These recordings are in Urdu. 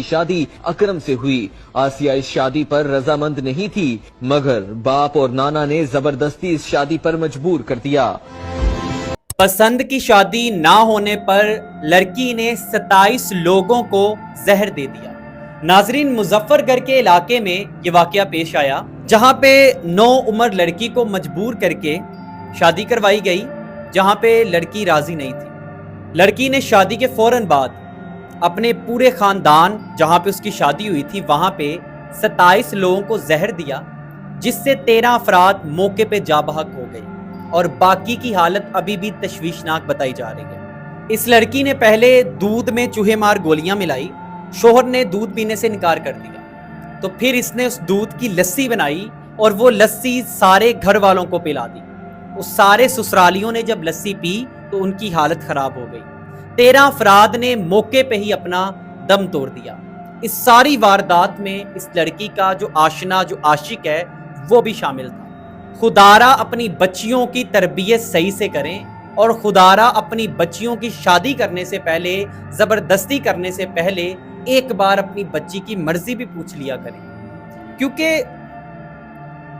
شادی اکرم سے ہوئی۔ آسیہ اس شادی پر رضامند نہیں تھی، مگر باپ اور نانا نے زبردستی اس شادی پر مجبور کر دیا۔ پسند کی شادی نہ ہونے پر لڑکی نے 27 لوگوں کو زہر دے دیا۔ ناظرین، مظفر گڑھ کے علاقے میں یہ واقعہ پیش آیا، جہاں پہ 9 عمر لڑکی کو مجبور کر کے شادی کروائی گئی، جہاں پہ لڑکی راضی نہیں تھی۔ لڑکی نے شادی کے فوراً بعد اپنے پورے خاندان، جہاں پہ اس کی شادی ہوئی تھی، وہاں پہ 27 لوگوں کو زہر دیا، جس سے 13 افراد موقع پہ جاں بحق ہو گئے اور باقی کی حالت ابھی بھی تشویشناک بتائی جا رہی ہے۔ اس لڑکی نے پہلے دودھ میں چوہے مار گولیاں ملائی، شوہر نے دودھ پینے سے انکار کر دیا، تو پھر اس نے اس دودھ کی لسی بنائی اور وہ لسی سارے گھر والوں کو پلا دی۔ اس سارے سسرالیوں نے جب لسی پی تو ان کی حالت خراب ہو گئی۔ 13 افراد نے موقع پہ ہی اپنا دم توڑ دیا۔ اس ساری واردات میں اس لڑکی کا جو آشنا، جو عاشق ہے، وہ بھی شامل تھا۔ خدارا اپنی بچیوں کی تربیت صحیح سے کریں، اور خدارا اپنی بچیوں کی شادی کرنے سے پہلے، زبردستی کرنے سے پہلے ایک بار اپنی بچی کی مرضی بھی پوچھ لیا کریں، کیونکہ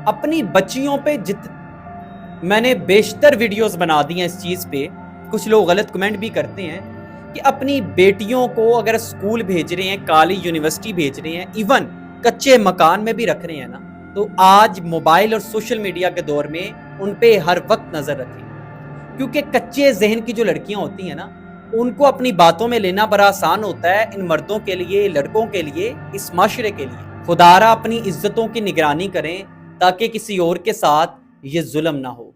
اپنی بچیوں پہ میں نے بیشتر ویڈیوز بنا دی ہیں اس چیز پہ، کچھ لوگ غلط کمنٹ بھی کرتے ہیں کہ اپنی بیٹیوں کو اگر اسکول بھیج رہے ہیں، کالج یونیورسٹی بھیج رہے ہیں، ایون کچے مکان میں بھی رکھ رہے ہیں نا، تو آج موبائل اور سوشل میڈیا کے دور میں ان پہ ہر وقت نظر رکھیں، کیونکہ کچے ذہن کی جو لڑکیاں ہوتی ہیں نا، ان کو اپنی باتوں میں لینا بڑا آسان ہوتا ہے، ان مردوں کے لیے، لڑکوں کے لیے، اس معاشرے کے لیے۔ خدارا اپنی عزتوں کی نگرانی کریں تاکہ کسی اور کے ساتھ یہ ظلم نہ ہو۔